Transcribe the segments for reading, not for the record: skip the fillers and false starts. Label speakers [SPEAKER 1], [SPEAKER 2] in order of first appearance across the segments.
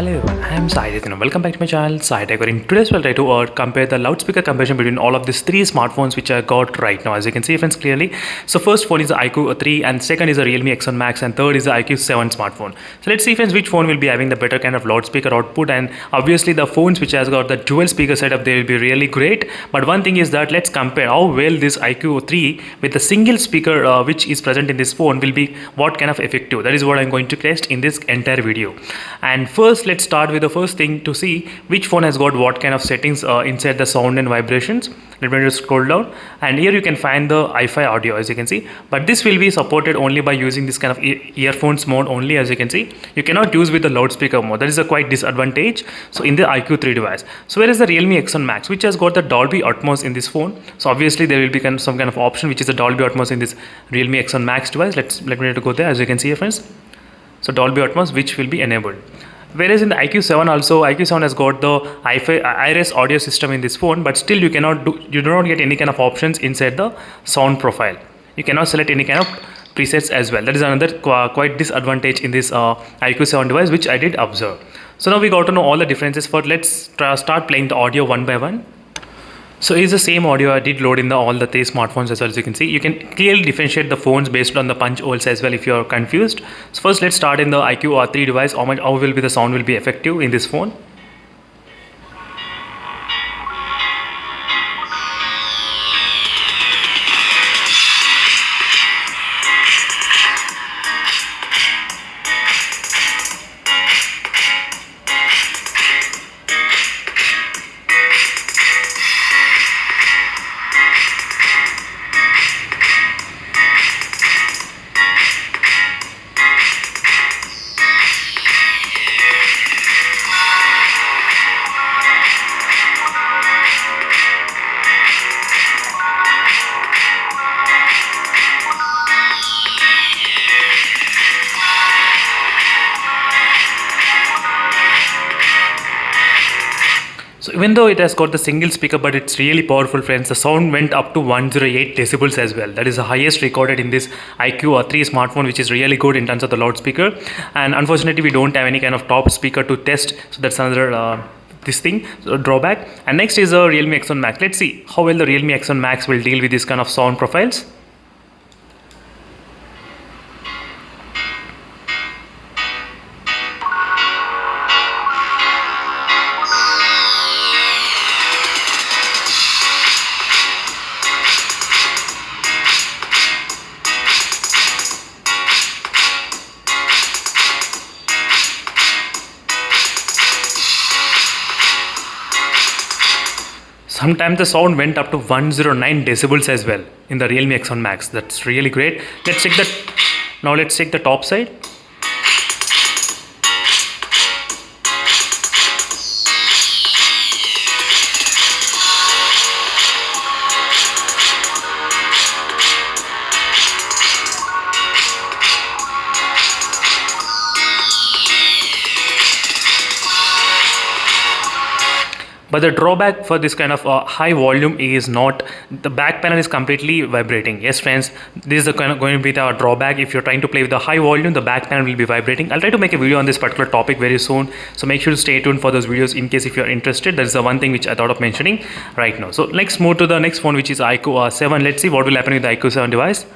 [SPEAKER 1] Hello everyone, I am Sai Dithan. Welcome back to my channel Sai Tech. In today's we'll try to compare the loudspeaker comparison between all of these three smartphones which I got right now. As you can see friends clearly. So first phone is the iQOO 3 and second is the Realme X1 Max and third is the iQOO 7 smartphone. So let's see friends which phone will be having the better kind of loudspeaker output, and obviously the phones which has got the dual speaker setup, they will be really great. But one thing is that let's compare how well this iQOO 3 with the single speaker which is present in this phone will be what kind of effective. That is what I'm going to test in this entire video. And first let's start with the first thing to see which phone has got what kind of settings inside the sound and vibrations. Let me just scroll down, and here you can find the Hi-Fi audio, as you can see, but this will be supported only by using this kind of earphones mode only. As you can see, you cannot use with the loudspeaker mode. That is a quite disadvantage so in the iQOO 3 device. So where is the Realme X1 Max, which has got the Dolby Atmos in this phone. So obviously there will be some kind of option which is the Dolby Atmos in this Realme X1 Max device. Let me go there. As you can see here friends, so Dolby Atmos which will be enabled. Whereas in the iQOO 7 also, iQOO 7 has got the Iris audio system in this phone, but still you do not get any kind of options inside the sound profile. You cannot select any kind of presets as well. That is another quite disadvantage in this iQOO 7 device which I did observe. So now we got to know all the differences. For let's start playing the audio one by one. So it's the same audio I did load in all the three smartphones as well. As you can see, you can clearly differentiate the phones based on the punch holes as well if you are confused. So first let's start in the iQOO 3 device. How will be the sound will be effective in this phone. So even though it has got the single speaker, but it's really powerful friends, the sound went up to 108 decibels as well. That is the highest recorded in this iQOO 3 smartphone, which is really good in terms of the loudspeaker. And unfortunately we don't have any kind of top speaker to test, so that's another drawback. And next is the Realme X1 Max. Let's see how well the Realme X1 Max will deal with this kind of sound profiles. Sometimes the sound went up to 109 decibels as well in the Realme X1 Max. That's really great. Let's check the top side. But the drawback for this kind of high volume is not the back panel is completely vibrating. Yes friends, this is going to be the drawback. If you're trying to play with the high volume, the back panel will be vibrating. I'll try to make a video on this particular topic very soon, so make sure to stay tuned for those videos in case if you're interested. That is the one thing which I thought of mentioning right now. So let's move to the next phone, which is iQOO 7. Let's see what will happen with the iQOO 7 device.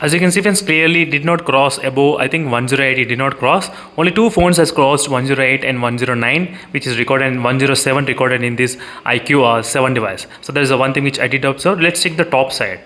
[SPEAKER 1] As you can see friends, clearly did not cross above, I think 108 it did not cross. Only two phones has crossed 108 and 109, which is recorded, and 107 recorded in this iQOO 7 device. So that is the one thing which I did observe. Let's check the top side.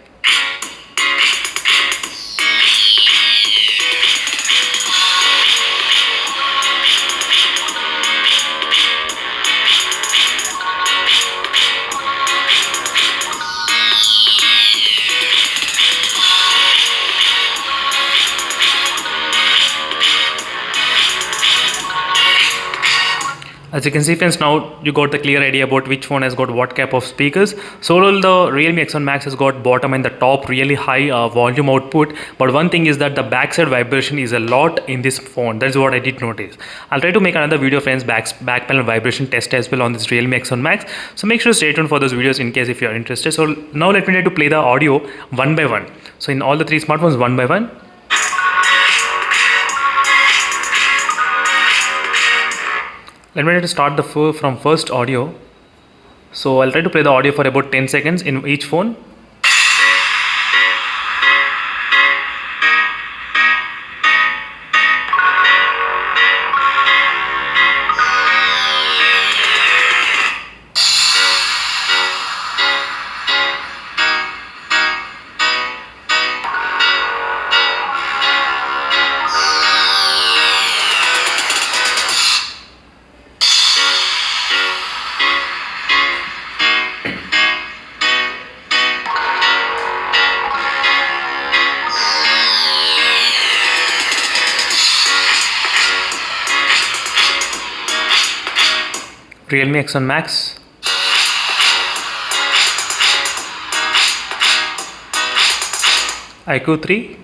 [SPEAKER 1] As you can see friends, now you got the clear idea about which phone has got what type of speakers. So overall the Realme X1 Max has got bottom and the top really high volume output, but one thing is that the backside vibration is a lot in this phone. That's what I did notice. I'll try to make another video friends, back panel vibration test as well on this Realme X1 Max, so make sure to stay tuned for those videos in case if you are interested. So now let me try to play the audio one by one. So in all the three smartphones, one by one. Let me try to start from first audio. So I'll try to play the audio for about 10 seconds in each phone. Realme X1 Max. iQOO 3.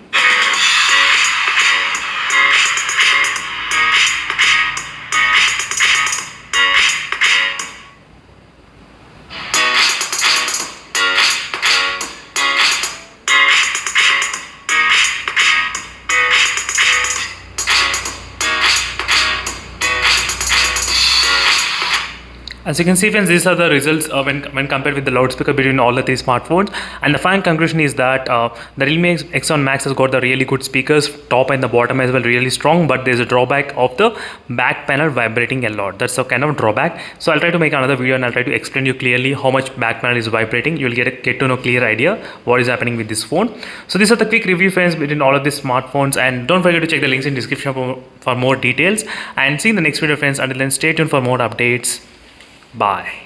[SPEAKER 1] As you can see friends, these are the results when compared with the loudspeaker between all the three smartphones, and the final conclusion is that the Realme X1 Max has got the really good speakers, top and the bottom as well, really strong, but there's a drawback of the back panel vibrating a lot. That's a kind of drawback. So I'll try to make another video and I'll try to explain you clearly how much back panel is vibrating. You'll get to know clear idea what is happening with this phone. So these are the quick review friends between all of these smartphones, and don't forget to check the links in description for more details, and see you in the next video friends. Until then, stay tuned for more updates. Bye.